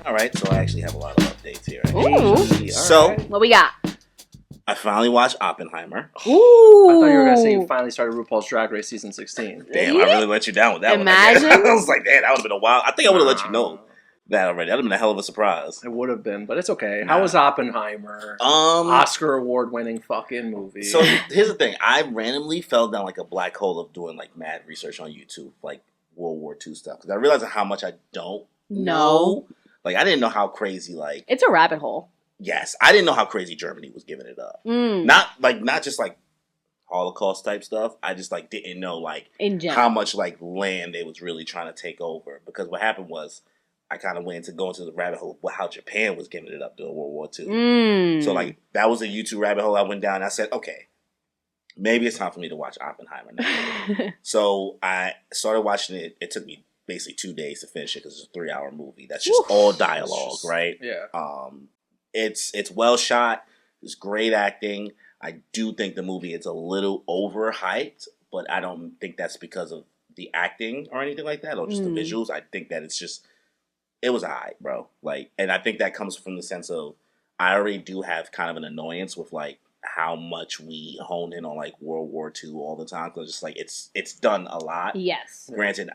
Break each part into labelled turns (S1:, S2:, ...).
S1: All right, so I actually have a lot of updates here.
S2: Ooh.
S1: So,
S2: What we got?
S1: I finally watched Oppenheimer.
S2: Ooh.
S3: I thought you were going to say you finally started RuPaul's Drag Race season 16.
S1: Damn, I really let you down with that
S2: Imagine.
S1: one. I was like, damn, that would have been a while. I think I would have let you know that already. That would have been a hell of a surprise.
S3: It would have been, but it's okay.
S1: Nah.
S3: How was Oppenheimer? Oscar award-winning fucking movie.
S1: So here's the thing. I randomly fell down like a black hole of doing like mad research on YouTube, like World War II stuff. Because I realized how much I don't know. Like, I didn't know how crazy, like...
S2: It's a rabbit hole.
S1: Yes. I didn't know how crazy Germany was giving it up. Not just like Holocaust type stuff. I just like didn't know like how much like land they was really trying to take over. Because what happened was I kind of went into going to the rabbit hole of how Japan was giving it up during World War II. So like that was a YouTube rabbit hole I went down. And I said, okay, maybe it's time for me to watch Oppenheimer now. So I started watching it. It took me basically 2 days to finish it because it's a 3-hour movie. That's just all dialogue, right?
S3: Yeah.
S1: It's well shot. It's great acting. I do think the movie is a little overhyped, but I don't think that's because of the acting or anything like that, or just the visuals. I think that it's just, it was alright, bro. Like, and I think that comes from the sense of I already do have kind of an annoyance with like how much we hone in on like World War II all the time, because just like it's done a lot.
S2: Yes.
S1: Granted,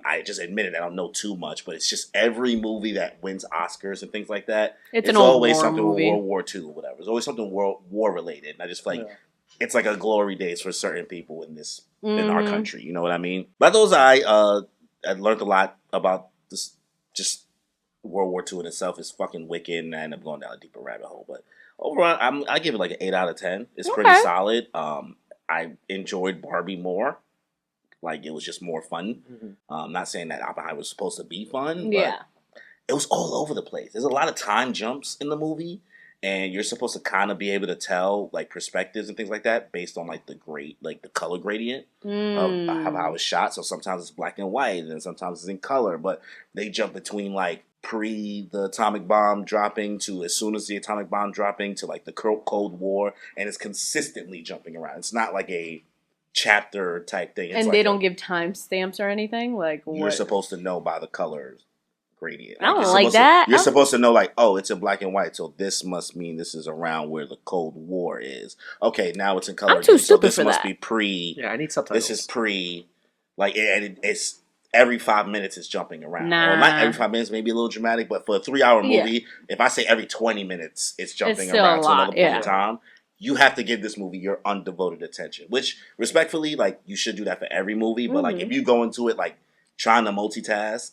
S1: I just admitted I don't know too much, but it's just every movie that wins Oscars and things like that.
S2: It's an old
S1: always
S2: war
S1: something
S2: movie.
S1: with World War II or whatever. It's always something war related. And I just feel like it's like a glory days for certain people in this in our country. You know what I mean? But those I learned a lot about this. Just World War II in itself is fucking wicked, and I end up going down a deeper rabbit hole. But overall, I give it like an 8 out of 10. It's pretty solid. I enjoyed Barbie more. Like, it was just more fun. Not saying that Oppenheimer was supposed to be fun, but it was all over the place. There's a lot of time jumps in the movie, and you're supposed to kind of be able to tell, like, perspectives and things like that based on, like, the color gradient of how it's shot. So sometimes it's black and white, and then sometimes it's in color, but they jump between, like, the atomic bomb dropping to as soon as the atomic bomb dropping to, like, the Cold War, and it's consistently jumping around. It's not like a chapter type thing. It's
S2: and
S1: like
S2: they don't give timestamps or anything? Like,
S1: you're supposed to know by the colors gradient.
S2: I don't like that.
S1: You're supposed to know, like, oh, it's in black and white, so this must mean this is around where the Cold War is. Okay, now it's in color.
S2: I'm too
S1: again, so
S2: stupid
S1: this
S2: for
S1: must
S2: that.
S1: be pre.
S3: Yeah, I need subtitles.
S1: This is pre. Like, and it's every 5 minutes it's jumping around.
S2: Nah.
S1: Well, not every 5 minutes, maybe a little dramatic, but for a 3-hour movie, if I say every 20 minutes it's jumping
S2: still
S1: around
S2: a
S1: to another
S2: lot,
S1: point in time, you have to give this movie your undevoted attention. Which, respectfully, like, you should do that for every movie. But like, if you go into it like trying to multitask,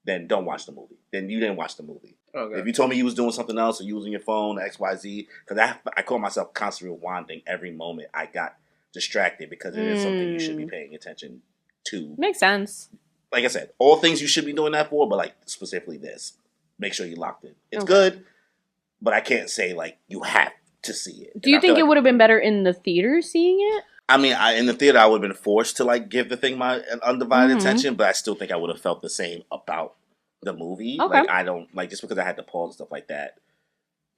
S1: then don't watch the movie. Then you didn't watch the movie.
S3: Okay.
S1: If you told me you was doing something else or using your phone, XYZ, because I call myself constantly rewinding every moment I got distracted, because it is something you should be paying attention to.
S2: Makes sense.
S1: Like I said, all things you should be doing that for, but like specifically this, make sure you're locked in. It's good, but I can't say like you have to see it.
S2: Do you think it would have been better in the theater seeing it?
S1: I mean, in the theater, I would have been forced to like give the thing my undivided attention, but I still think I would have felt the same about the movie.
S2: Okay.
S1: Like, I don't like, just because I had to pause and stuff like that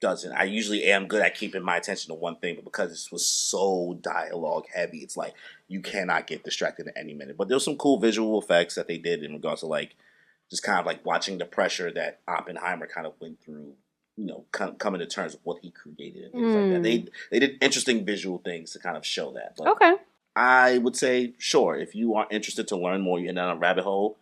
S1: doesn't. I usually am good at keeping my attention to one thing, but because this was so dialogue heavy, it's like you cannot get distracted at any minute. But there's some cool visual effects that they did in regards to like just kind of like watching the pressure that Oppenheimer kind of went through. You know, coming to terms with what he created and things like that. They did interesting visual things to kind of show that. But I would say, sure, if you are interested to learn more, you're in a rabbit hole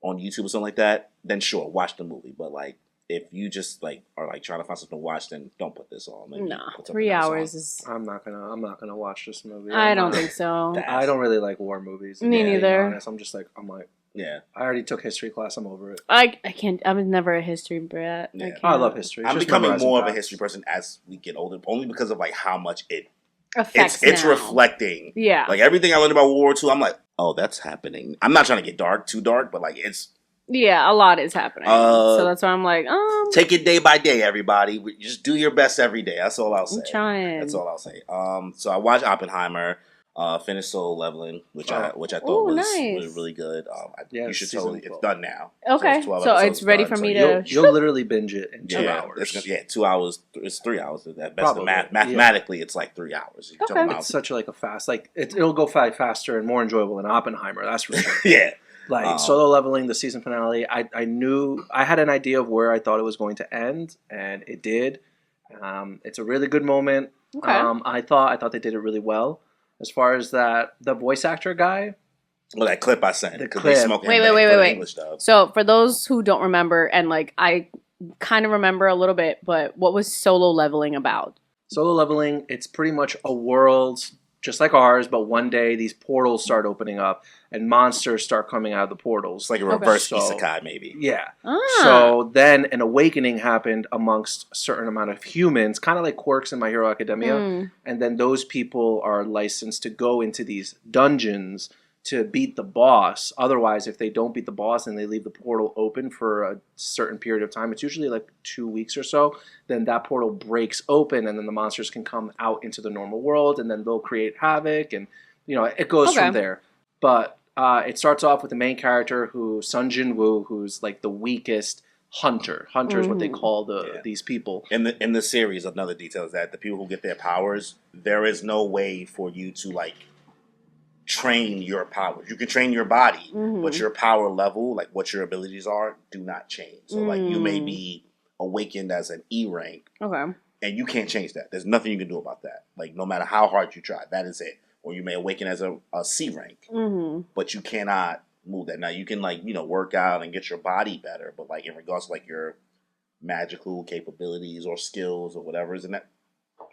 S1: on YouTube or something like that, then sure, watch the movie. But like, if you just like are like trying to find something to watch, then don't put this on. Maybe put
S2: 3 hours is.
S3: I'm not gonna watch this movie.
S2: I don't think so.
S3: I don't really like war movies.
S2: Me neither.
S3: Honest. I'm like,
S1: yeah.
S3: I already took history class. I'm over it.
S2: I can't. I was never a history brat.
S1: Yeah.
S3: I love history.
S1: I'm becoming more of a history person as we get older, only because of like how much it
S2: affects.
S1: It's reflecting.
S2: Yeah.
S1: Like everything I learned about World War II, I'm like, oh, that's happening. I'm not trying to get too dark, but like it's.
S2: Yeah, a lot is happening. So that's why I'm like,
S1: take it day by day, everybody. Just do your best every day. That's all I'll say.
S2: I'm trying.
S1: That's all I'll say. So I watched Oppenheimer, finished Solo Leveling, which I thought was really good. You should totally. It's done now.
S2: Okay, so it's ready for me to.
S3: You'll literally binge it in 2 hours.
S1: 2 hours. It's 3 hours. At best, mathematically, it's like 3 hours.
S3: It's such like a fast. Like it'll go faster and more enjoyable than Oppenheimer. That's for sure.
S1: Yeah.
S3: Like Solo Leveling, the season finale, I knew I had an idea of where I thought it was going to end, and it did. It's a really good moment.
S2: Okay.
S3: I thought they did it really well. As far as the voice actor guy.
S1: Well, that clip I sent.
S3: The clip.
S2: Wait. So for those who don't remember, and like I kind of remember a little bit, but what was Solo Leveling about?
S3: Solo Leveling, it's pretty much a world just like ours, but one day these portals start opening up and monsters start coming out of the portals.
S1: It's like a reverse isekai, maybe.
S3: Yeah. So then an awakening happened amongst a certain amount of humans, kind of like Quirks in My Hero Academia. And then those people are licensed to go into these dungeons to beat the boss. Otherwise, if they don't beat the boss and they leave the portal open for a certain period of time, it's usually like 2 weeks or so, then that portal breaks open and then the monsters can come out into the normal world and then they'll create havoc and, it goes from there. But it starts off with the main character Sun Jin-woo, who's like the weakest hunter. Hunter is what they call these people.
S1: In the series, another detail is that the people who get their powers, there is no way for you to like train your powers. You can train your body, but your power level, like what your abilities are, do not change. So like you may be awakened as an E rank.
S2: Okay.
S1: And you can't change that. There's nothing you can do about that. Like no matter how hard you try, that is it. Or you may awaken as a C rank. But you cannot move that. Now you can work out and get your body better, but like in regards to like your magical capabilities or skills or whatever is in that,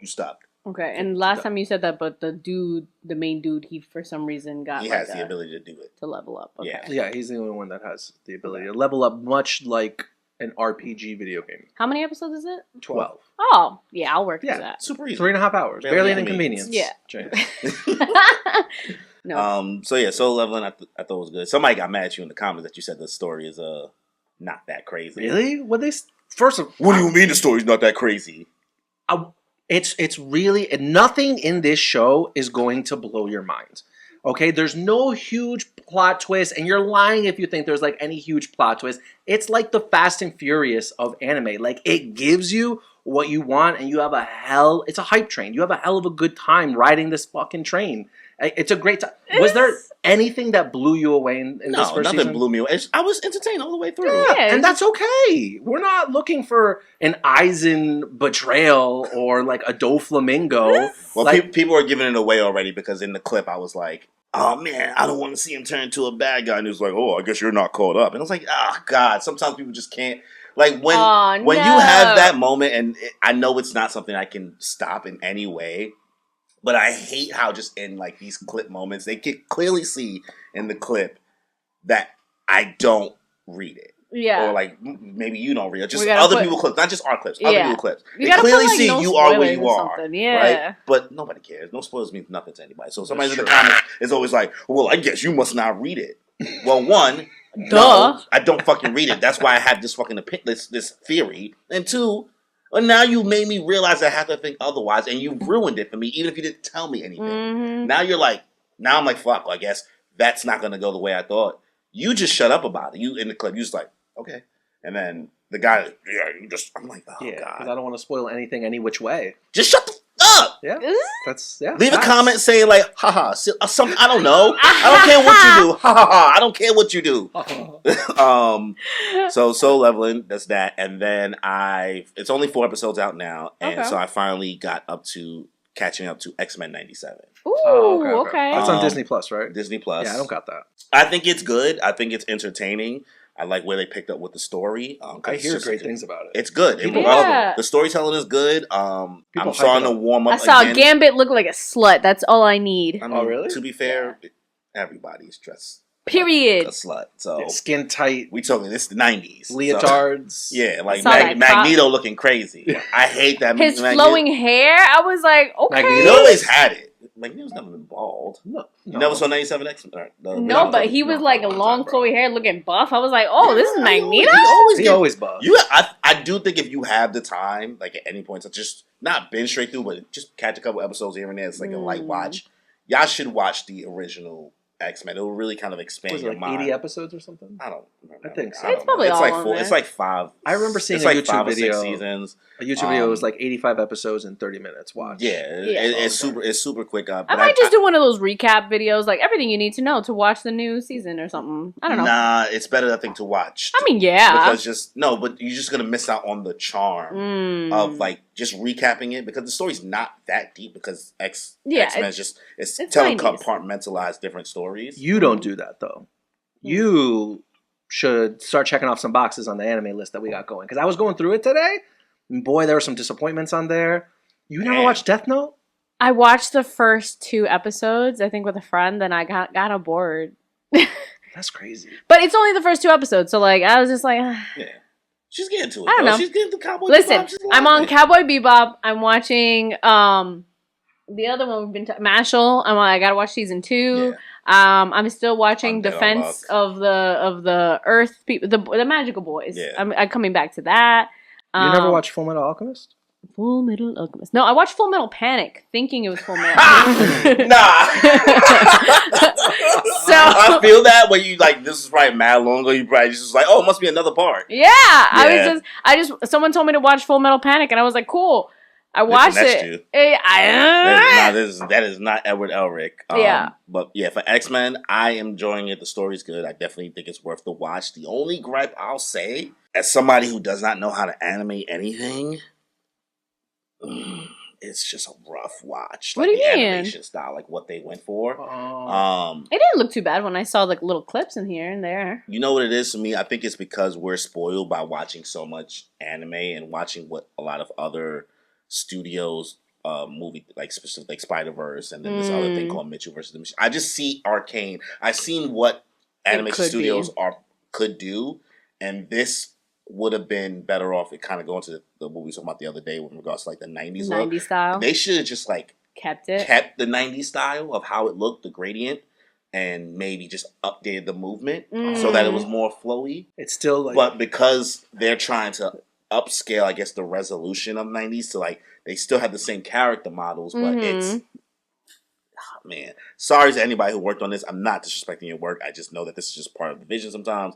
S1: you stopped.
S2: Okay, and last time you said that, but the main dude, he for some reason
S1: he has the ability to do it.
S2: To level up. Okay.
S3: Yeah, he's the only one that has the ability to level up, much like an RPG video game.
S2: How many episodes is it?
S3: 12.
S2: Oh, yeah, I'll work through that.
S1: Super easy.
S3: 3.5 hours. Barely an inconvenience.
S2: Yeah.
S1: No. Solo Leveling, I thought was good. Somebody got mad at you in the comments that you said the story is not that crazy.
S3: Really? What do you
S1: mean the story's not that crazy?
S3: It's really nothing in this show is going to blow your mind. Okay, there's no huge plot twist, and you're lying if you think there's like any huge plot twist. It's like the Fast and Furious of anime. Like it gives you what you want, and it's a hype train. You have a hell of a good time riding this fucking train. It's a great time. Was there anything that blew you away in this first season?
S1: No, nothing blew me away. I was entertained all the way through.
S3: Yeah, and that's okay. We're not looking for an Aizen betrayal or like a Doflamingo.
S1: Well, people are giving it away already because in the clip I was like, oh man, I don't want to see him turn into a bad guy. And he was like, oh, I guess you're not caught up. And I was like, God, sometimes people just can't. Like when you have that moment, and I know it's not something I can stop in any way, but I hate how just in like these clip moments, they can clearly see in the clip that I don't read it.
S2: Yeah.
S1: Or like maybe you don't read it. Just other people's clips, not just our clips. Other people's clips.
S2: They
S1: clearly see you are where you are.
S2: Yeah.
S1: Right? But nobody cares. No spoilers means nothing to anybody. So somebody in the comments is always like, well, I guess you must not read it. Well, one, no, I don't fucking read it. That's why I have this fucking this theory. And two, well, now you made me realize I have to think otherwise, and you ruined it for me, even if you didn't tell me anything. Now I'm like, fuck, I guess that's not going to go the way I thought. You just shut up about it. You in the clip, you just like, okay. And then the guy, I'm like, oh, God.
S3: Because I don't want to spoil anything any which way.
S1: Just shut the up.
S3: Yeah.
S1: Leave a comment saying like, haha, something, I don't know. I don't care what you do. Ha ha ha. I don't care what you do. So Leveling, that's that. And then it's only 4 episodes out now. And so I finally got catching up to X-Men 97.
S2: Ooh, okay.
S3: That's on Disney Plus, right?
S1: Disney Plus.
S3: Yeah, I don't got that.
S1: I think it's good. I think it's entertaining. I like where they picked up with the story.
S3: I hear great things about it.
S1: It's good. The storytelling is good. I'm starting to warm up.
S2: I saw Gambit look like a slut. That's all I need.
S3: Oh, really?
S1: To be fair, everybody's dressed.
S2: Period.
S1: A slut. So
S3: skin tight.
S1: We talking this the 90s.
S3: Leotards.
S1: So, yeah, like Magneto looking crazy. Yeah. I hate that.
S2: His flowing hair. I was like, okay.
S1: Magneto always had it. Magneto's never been bald.
S3: No.
S1: You never saw 97 X-Men?
S2: No, but he was like a long flowy hair looking buff. I was like, oh, this is Magneto?
S3: He always buff.
S1: I do think if you have the time, like at any point, to just not binge straight through, but just catch a couple episodes here and there. It's like a light watch. Y'all should watch the original X-Men. It will really kind of expand your mind.
S3: 80 episodes or something?
S1: I don't remember.
S3: I think so.
S1: I don't
S2: It's probably
S1: know.
S2: all on there.
S1: It's like 5.
S3: I remember seeing
S1: It's
S3: a
S1: like
S3: YouTube
S1: 5 or 6
S3: video.
S1: seasons.
S3: A YouTube video was like 85 episodes in 30 minutes. Watch.
S1: Yeah, it's super quick.
S2: I might just do one of those recap videos, like everything you need to know to watch the new season or something. I don't know.
S1: Nah, it's better, I think, to watch.
S2: I mean, yeah.
S1: Because but you're just gonna miss out on the charm of like just recapping it, because the story's not that deep, because X-Men it's telling
S2: 90s.
S1: compartmentalized different stories.
S3: You don't do that though. You should start checking off some boxes on the anime list that we got going. Because I was going through it today, and boy, there were some disappointments on there. You never watched Death Note?
S2: I watched the first 2 episodes, I think, with a friend, then I got bored.
S3: That's crazy.
S2: But it's only the first 2 episodes, so like I was just like,
S1: Yeah, she's getting to it.
S2: I don't know.
S1: She's getting to Cowboy
S2: listen,
S1: Bebop.
S2: I'm on Cowboy Bebop. I'm watching the other one we've been Mashal. I gotta watch season 2.
S1: Yeah.
S2: I'm still watching
S1: Undead
S2: Defense of the Earth people, the Magical Boys.
S1: Yeah.
S2: I'm coming back to that.
S3: You never watched Full Metal Alchemist?
S2: Full Metal Alchemist? No, I watched Full Metal Panic, thinking it was Full Metal.
S1: Nah.
S2: So
S1: I feel that when you like, this is probably mad long ago. You probably just was like, oh, it must be another part.
S2: Yeah, I just someone told me to watch Full Metal Panic, and I was like, cool. I watched it.
S1: That is not Edward Elric.
S2: Yeah.
S1: But yeah, for X-Men, I am enjoying it. The story's good. I definitely think it's worth the watch. The only gripe I'll say, as somebody who does not know how to animate anything, it's just a rough watch.
S2: What do you
S1: the
S2: mean?
S1: Animation style, like what they went for.
S2: It didn't look too bad when I saw like little clips in here and there.
S1: You know what it is for me? I think it's because we're spoiled by watching so much anime and watching what a lot of other studios movie, like specific, like Spider-Verse, and then this other thing called Mitchell versus the Machine. I just see Arcane. I've seen what animation studios could do, and this would have been better off. It kind of going to the movie we talking about the other day with regards to like the 90s look.
S2: 90s style.
S1: They should have just like
S2: kept
S1: the 90s style of how it looked, the gradient, and maybe just updated the movement so that it was more flowy.
S3: It's still like,
S1: but because they're trying to upscale, I guess, the resolution of 90s to like, they still have the same character models, but it's, oh, man, sorry to anybody who worked on this. I'm not disrespecting your work. I just know that this is just part of the vision sometimes.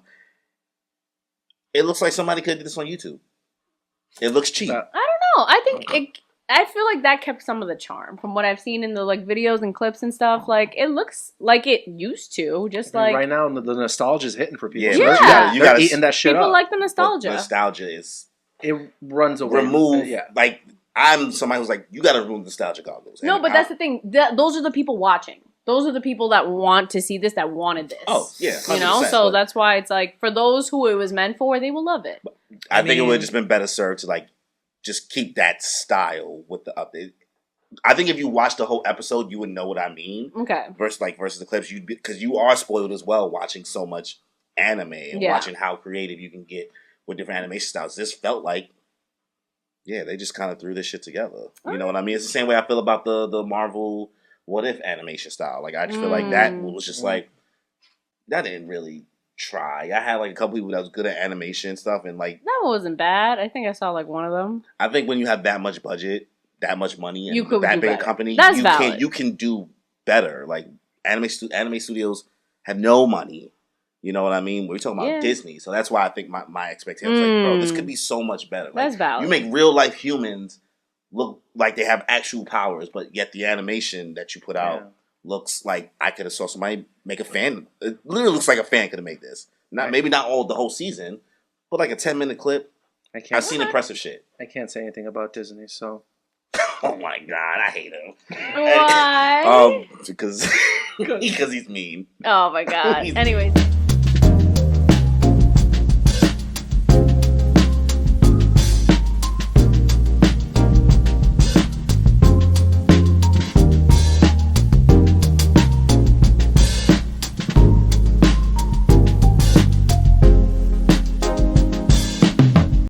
S1: It looks like somebody could do this on YouTube. It looks cheap.
S2: I don't know. I think I feel like that kept some of the charm from what I've seen in the like videos and clips and stuff. Like it looks like it used to. Just like
S3: right now, the nostalgia is hitting for people.
S2: Yeah.
S1: You gotta
S3: eating that shit
S2: people
S3: up.
S2: like the nostalgia.
S1: Nostalgia is
S3: It runs away.
S1: remove. Like I'm somebody who's like, you gotta remove nostalgia goggles.
S2: No, but that's the thing. Those are the people watching. Those are the people that want to see this, that wanted this.
S1: Oh, yeah,
S2: you know? So that's why it's like, for those who it was meant for, they will love it.
S1: I think it would have just been better served to like just keep that style with the update. I think if you watch the whole episode, you would know what I mean.
S2: Okay.
S1: Versus the clips, because you are spoiled as well watching so much anime and watching how creative you can get with different animation styles. This felt like, yeah, they just kind of threw this shit together. You know what I mean? It's the same way I feel about the Marvel What If animation style. Like, I just feel like that was just like, that didn't really try. I had like a couple people that was good at animation and stuff, and like,
S2: that one wasn't bad. I think I saw like one of them.
S1: I think when you have that much budget, that much money, and
S2: you could
S1: that big a
S2: better.
S1: company,
S2: That's valid.
S1: you can do better. Like anime studios have no money. You know what I mean? We're talking about Disney, so that's why I think my expectation was like, bro, this could be so much better. Like,
S2: that's valid.
S1: You make real life humans look like they have actual powers, but yet the animation that you put out looks like I could have saw somebody make a fan. It literally looks like a fan could have made this. Maybe not all the whole season, but like a 10-minute clip. I've seen impressive shit.
S3: I can't say anything about Disney, so.
S1: Oh my god, I hate him.
S2: Why?
S1: Because he's mean.
S2: Oh my god. Anyways.